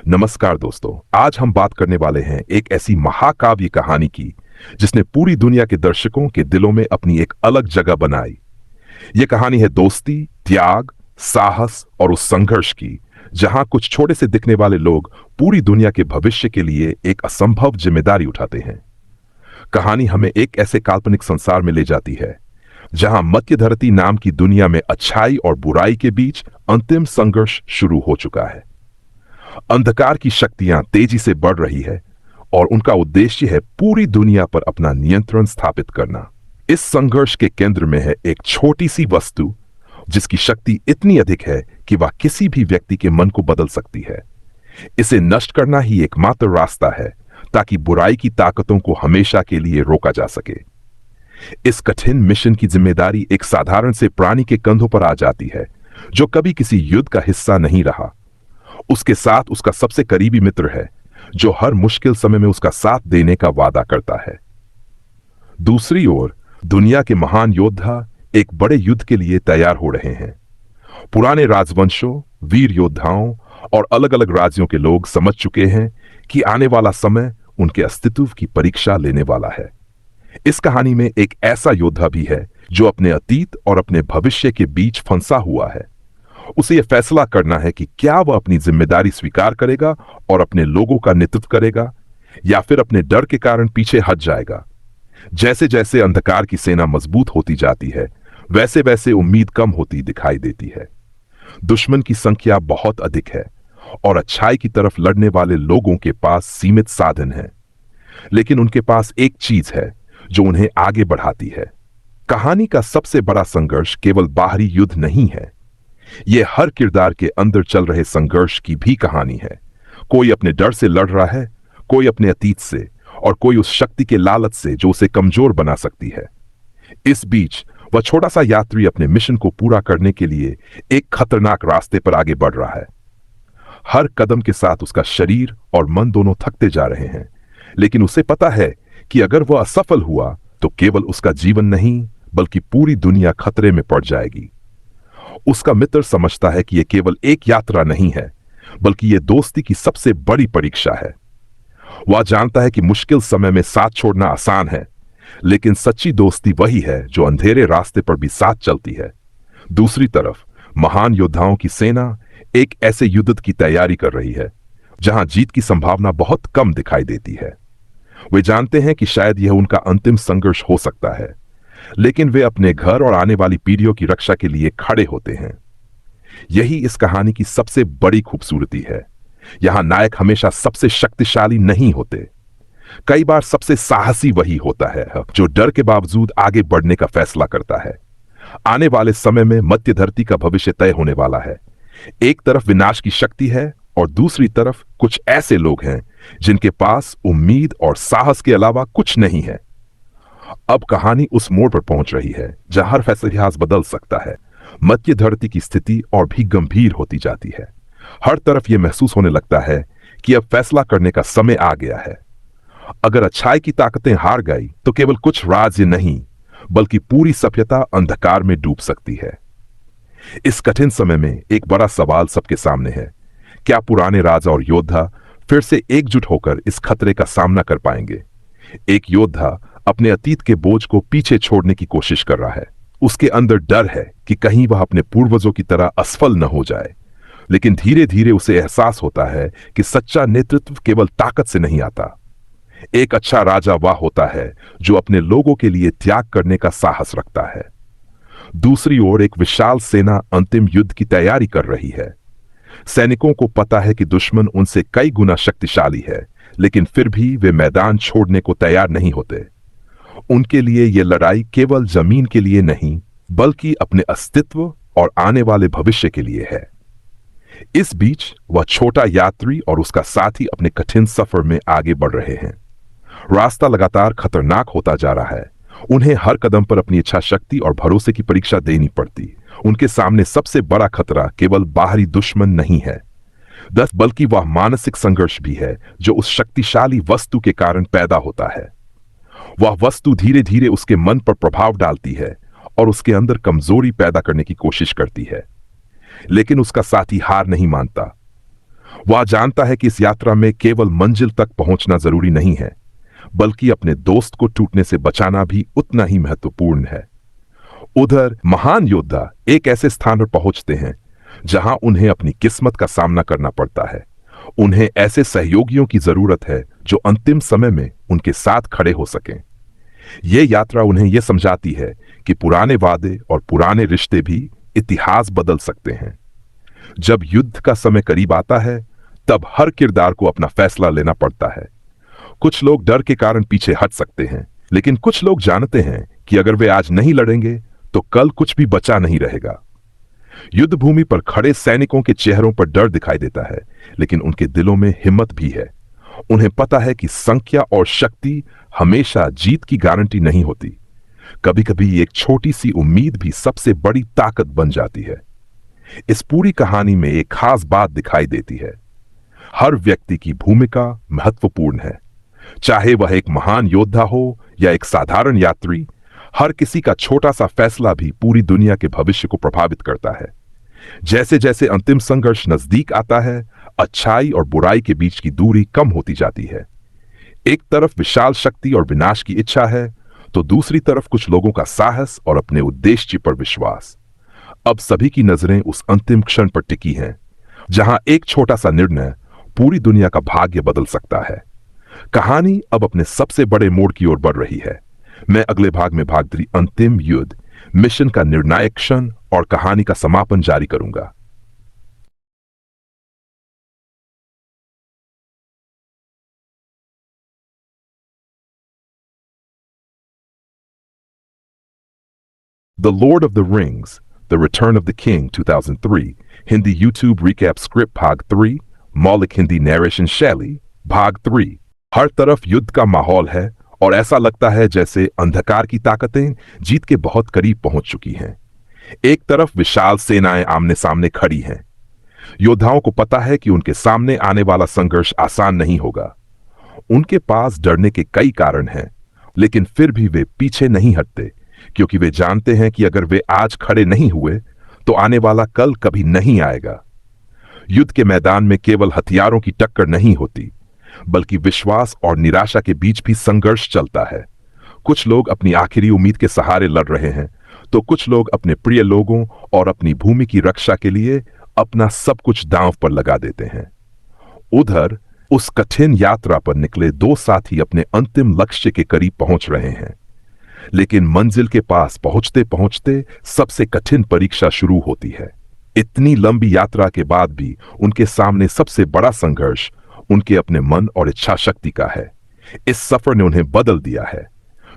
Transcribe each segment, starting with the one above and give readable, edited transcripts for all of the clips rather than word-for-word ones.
नमस्कार दोस्तों, आज हम बात करने वाले हैं एक ऐसी महाकाव्य कहानी की जिसने पूरी दुनिया के दर्शकों के दिलों में अपनी एक अलग जगह बनाई। यह कहानी है दोस्ती, त्याग, साहस और उस संघर्ष की जहां कुछ छोटे से दिखने वाले लोग पूरी दुनिया के भविष्य के लिए एक असंभव जिम्मेदारी उठाते हैं। कहानी हमें एक ऐसे काल्पनिक संसार में ले जाती है जहां मध्य धरती नाम की दुनिया में अच्छाई और बुराई के बीच अंतिम संघर्ष शुरू हो चुका है। अंधकार की शक्तियां तेजी से बढ़ रही है और उनका उद्देश्य है पूरी दुनिया पर अपना नियंत्रण स्थापित करना। इस संघर्ष के केंद्र में है एक छोटी सी वस्तु जिसकी शक्ति इतनी अधिक है कि वह किसी भी व्यक्ति के मन को बदल सकती है। इसे नष्ट करना ही एकमात्र रास्ता है ताकि बुराई की ताकतों को हमेशा के लिए रोका जा सके। इस कठिन मिशन की जिम्मेदारी एक साधारण से प्राणी के कंधों पर आ जाती है जो कभी किसी युद्ध का हिस्सा नहीं रहा। उसके साथ उसका सबसे करीबी मित्र है जो हर मुश्किल समय में उसका साथ देने का वादा करता है। दूसरी ओर दुनिया के महान योद्धा एक बड़े युद्ध के लिए तैयार हो रहे हैं। पुराने राजवंशों, वीर योद्धाओं और अलग अलग राज्यों के लोग समझ चुके हैं कि आने वाला समय उनके अस्तित्व की परीक्षा लेने वाला है। इस कहानी में एक ऐसा योद्धा भी है जो अपने अतीत और अपने भविष्य के बीच फंसा हुआ है। उसे यह फैसला करना है कि क्या वह अपनी जिम्मेदारी स्वीकार करेगा और अपने लोगों का नेतृत्व करेगा या फिर अपने डर के कारण पीछे हट जाएगा। जैसे जैसे अंधकार की सेना मजबूत होती जाती है वैसे वैसे उम्मीद कम होती दिखाई देती है। दुश्मन की संख्या बहुत अधिक है और अच्छाई की तरफ लड़ने वाले लोगों के पास सीमित साधन हैं, लेकिन उनके पास एक चीज है जो उन्हें आगे बढ़ाती है। कहानी का सबसे बड़ा संघर्ष केवल बाहरी युद्ध नहीं है, यह हर किरदार के अंदर चल रहे संघर्ष की भी कहानी है। कोई अपने डर से लड़ रहा है, कोई अपने अतीत से और कोई उस शक्ति के लालच से जो उसे कमजोर बना सकती है। इस बीच वह छोटा सा यात्री अपने मिशन को पूरा करने के लिए एक खतरनाक रास्ते पर आगे बढ़ रहा है। हर कदम के साथ उसका शरीर और मन दोनों थकते जा रहे हैं, लेकिन उसे पता है कि अगर वह असफल हुआ तो केवल उसका जीवन नहीं बल्कि पूरी दुनिया खतरे में पड़ जाएगी। उसका मित्र समझता है कि यह केवल एक यात्रा नहीं है बल्कि यह दोस्ती की सबसे बड़ी परीक्षा है। वह जानता है कि मुश्किल समय में साथ छोड़ना आसान है, लेकिन सच्ची दोस्ती वही है जो अंधेरे रास्ते पर भी साथ चलती है। दूसरी तरफ महान योद्धाओं की सेना एक ऐसे युद्ध की तैयारी कर रही है जहां जीत की संभावना बहुत कम दिखाई देती है। वे जानते हैं कि शायद यह उनका अंतिम संघर्ष हो सकता है, लेकिन वे अपने घर और आने वाली पीढ़ियों की रक्षा के लिए खड़े होते हैं। यही इस कहानी की सबसे बड़ी खूबसूरती है। यहां नायक हमेशा सबसे शक्तिशाली नहीं होते, कई बार सबसे साहसी वही होता है जो डर के बावजूद आगे बढ़ने का फैसला करता है। आने वाले समय में मध्य धरती का भविष्य तय होने वाला है। एक तरफ विनाश की शक्ति है और दूसरी तरफ कुछ ऐसे लोग हैं जिनके पास उम्मीद और साहस के अलावा कुछ नहीं है। अब कहानी उस मोड़ पर पहुंच रही है जहां हर फैसला इतिहास बदल सकता है। मध्य धरती की स्थिति और भी गंभीर होती जाती है। हर तरफ यह महसूस होने लगता है कि अब फैसला करने का समय आ गया है। अगर अच्छाई की ताकतें हार गई तो केवल कुछ राज्य नहीं बल्कि पूरी सभ्यता अंधकार में डूब सकती है। इस कठिन समय में एक बड़ा सवाल सबके सामने है, क्या पुराने राजा और योद्धा फिर से एकजुट होकर इस खतरे का सामना कर पाएंगे? एक योद्धा अपने अतीत के बोझ को पीछे छोड़ने की कोशिश कर रहा है। उसके अंदर डर है कि कहीं वह अपने पूर्वजों की तरह असफल न हो जाए, लेकिन धीरे धीरे उसे एहसास होता है कि सच्चा नेतृत्व केवल ताकत से नहीं आता। एक अच्छा राजा वह होता है जो अपने लोगों के लिए त्याग करने का साहस रखता है। दूसरी ओर एक विशाल सेना अंतिम युद्ध की तैयारी कर रही है। सैनिकों को पता है कि दुश्मन उनसे कई गुना शक्तिशाली है, लेकिन फिर भी वे मैदान छोड़ने को तैयार नहीं होते। उनके लिए यह लड़ाई केवल जमीन के लिए नहीं बल्कि अपने अस्तित्व और आने वाले भविष्य के लिए है। इस बीच वह छोटा यात्री और उसका साथी अपने कठिन सफर में आगे बढ़ रहे हैं। रास्ता लगातार खतरनाक होता जा रहा है। उन्हें हर कदम पर अपनी इच्छा शक्ति और भरोसे की परीक्षा देनी पड़ती। उनके सामने सबसे बड़ा खतरा केवल बाहरी दुश्मन नहीं है बल्कि वह मानसिक संघर्ष भी है जो उस शक्तिशाली वस्तु के कारण पैदा होता है। वह वस्तु धीरे धीरे उसके मन पर प्रभाव डालती है और उसके अंदर कमजोरी पैदा करने की कोशिश करती है, लेकिन उसका साथी हार नहीं मानता। वह जानता है कि इस यात्रा में केवल मंजिल तक पहुंचना जरूरी नहीं है, बल्कि अपने दोस्त को टूटने से बचाना भी उतना ही महत्वपूर्ण है। उधर महान योद्धा एक ऐसे स्थान पर पहुंचते हैं जहां उन्हें अपनी किस्मत का सामना करना पड़ता है। उन्हें ऐसे सहयोगियों की जरूरत है जो अंतिम समय में उनके साथ खड़े हो सकें। यह यात्रा उन्हें यह समझाती है कि पुराने वादे और पुराने रिश्ते भी इतिहास बदल सकते हैं। जब युद्ध का समय करीब आता है, तब हर किरदार को अपना फैसला लेना पड़ता है। कुछ लोग डर के कारण पीछे हट सकते हैं, लेकिन कुछ लोग जानते हैं कि अगर वे आज नहीं लड़ेंगे तो कल कुछ भी बचा नहीं रहेगा। युद्ध भूमि पर खड़े सैनिकों के चेहरों पर डर दिखाई देता है, लेकिन उनके दिलों में हिम्मत भी है। उन्हें पता है कि संख्या और शक्ति हमेशा जीत की गारंटी नहीं होती। कभी-कभी एक छोटी सी उम्मीद भी सबसे बड़ी ताकत बन जाती है। इस पूरी कहानी में एक खास बात दिखाई देती है। हर व्यक्ति की भूमिका महत्वपूर्ण है, चाहे वह एक महान योद्धा हो या एक साधारण यात्री। हर किसी का छोटा सा फैसला भी पूरी दुनिया के भविष्य को प्रभावित करता है। जैसे जैसे अंतिम संघर्ष नजदीक आता है, अच्छाई और बुराई के बीच की दूरी कम होती जाती है। एक तरफ विशाल शक्ति और विनाश की इच्छा है, तो दूसरी तरफ कुछ लोगों का साहस और अपने उद्देश्य पर विश्वास। अब सभी की नजरें उस अंतिम क्षण पर टिकी हैं, जहां एक छोटा सा निर्णय पूरी दुनिया का भाग्य बदल सकता है। कहानी अब अपने सबसे बड़े मोड़ की ओर बढ़ रही है। मैं अगले भाग में भाग 3 अंतिम युद्ध, मिशन का निर्णायक क्षण और कहानी का समापन जारी करूंगा। The Lord of the Rings, The Return of the King 2003, Hindi YouTube recap script भाग 3, मौलिक हिंदी नैरेशन शैली भाग 3। हर तरफ युद्ध का माहौल है और ऐसा लगता है जैसे अंधकार की ताकतें जीत के बहुत करीब पहुंच चुकी हैं। एक तरफ विशाल सेनाएं आमने सामने खड़ी हैं। योद्धाओं को पता है कि उनके सामने आने वाला संघर्ष आसान नहीं होगा। उनके पास डरने के कई कारण हैं, लेकिन फिर भी वे पीछे नहीं हटते, क्योंकि वे जानते हैं कि अगर वे आज खड़े नहीं हुए तो आने वाला कल कभी नहीं आएगा। युद्ध के मैदान में केवल हथियारों की टक्कर नहीं होती, बल्कि विश्वास और निराशा के बीच भी संघर्ष चलता है। कुछ लोग अपनी आखिरी उम्मीद के सहारे लड़ रहे हैं, तो कुछ लोग अपने प्रिय लोगों और अपनी भूमि की रक्षा के लिए अपना सब कुछ दांव पर लगा देते हैं। उधर उस कठिन यात्रा पर निकले 2 साथी अपने अंतिम लक्ष्य के करीब पहुंच रहे हैं, लेकिन मंजिल के पास पहुंचते पहुंचते सबसे कठिन परीक्षा शुरू होती है। इतनी लंबी यात्रा के बाद भी उनके सामने सबसे बड़ा संघर्ष उनके अपने मन और इच्छा शक्ति का है। इस सफर ने उन्हें बदल दिया है।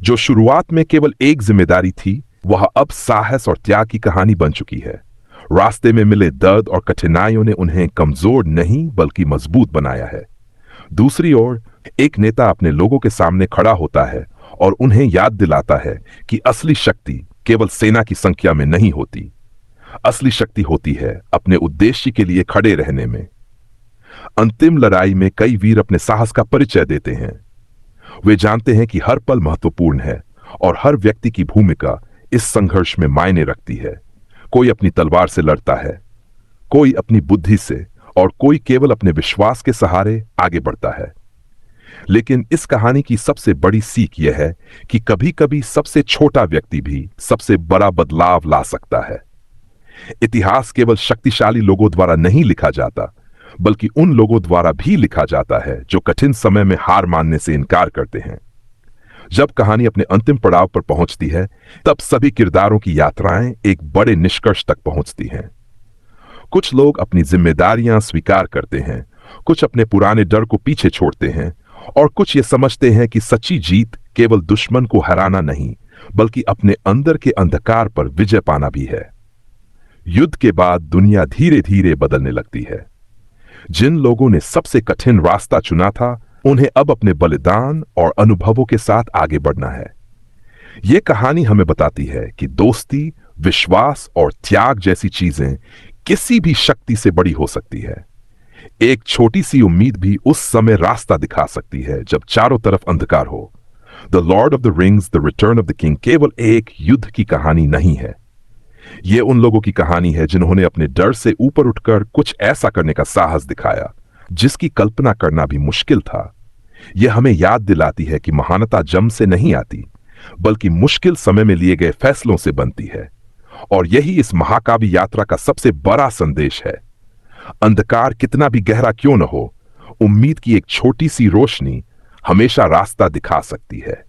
जो शुरुआत में केवल एक जिम्मेदारी थी, वह अब साहस और त्याग की कहानी बन चुकी है। रास्ते में मिले दर्द और कठिनाइयों ने उन्हें कमजोर नहीं बल्कि मजबूत बनाया है। दूसरी ओर एक नेता अपने लोगों के सामने खड़ा होता है और उन्हें याद दिलाता है कि असली शक्ति केवल सेना की संख्या में नहीं होती। असली शक्ति होती है अपने उद्देश्य के लिए खड़े रहने में। अंतिम लड़ाई में कई वीर अपने साहस का परिचय देते हैं। वे जानते हैं कि हर पल महत्वपूर्ण है और हर व्यक्ति की भूमिका इस संघर्ष में मायने रखती है। कोई अपनी तलवार से लड़ता है, कोई अपनी बुद्धि से और कोई केवल अपने विश्वास के सहारे आगे बढ़ता है। लेकिन इस कहानी की सबसे बड़ी सीख यह है कि कभी-कभी सबसे छोटा व्यक्ति भी सबसे बड़ा बदलाव ला सकता है। इतिहास केवल शक्तिशाली लोगों द्वारा नहीं लिखा जाता, बल्कि उन लोगों द्वारा भी लिखा जाता है जो कठिन समय में हार मानने से इनकार करते हैं। जब कहानी अपने अंतिम पड़ाव पर पहुंचती है, तब सभी किरदारों की यात्राएं एक बड़े निष्कर्ष तक पहुंचती हैं। कुछ लोग अपनी जिम्मेदारियां स्वीकार करते हैं, कुछ अपने पुराने डर को पीछे छोड़ते हैं और कुछ ये समझते हैं कि सच्ची जीत केवल दुश्मन को हराना नहीं, बल्कि अपने अंदर के अंधकार पर विजय पाना भी है। युद्ध के बाद दुनिया धीरे धीरे बदलने लगती है। जिन लोगों ने सबसे कठिन रास्ता चुना था, उन्हें अब अपने बलिदान और अनुभवों के साथ आगे बढ़ना है। यह कहानी हमें बताती है कि दोस्ती, विश्वास और त्याग जैसी चीजें किसी भी शक्ति से बड़ी हो सकती है। एक छोटी सी उम्मीद भी उस समय रास्ता दिखा सकती है जब चारों तरफ अंधकार हो। The Lord of the rings, the return of the king केवल एक युद्ध की कहानी नहीं है। ये उन लोगों की कहानी है जिन्होंने अपने डर से ऊपर उठकर कुछ ऐसा करने का साहस दिखाया जिसकी कल्पना करना भी मुश्किल था। यह हमें याद दिलाती है कि महानता जम से नहीं आती, बल्कि मुश्किल समय में लिए गए फैसलों से बनती है। और यही इस महाकाव्य यात्रा का सबसे बड़ा संदेश है। अंधकार कितना भी गहरा क्यों न हो, उम्मीद की एक छोटी सी रोशनी हमेशा रास्ता दिखा सकती है।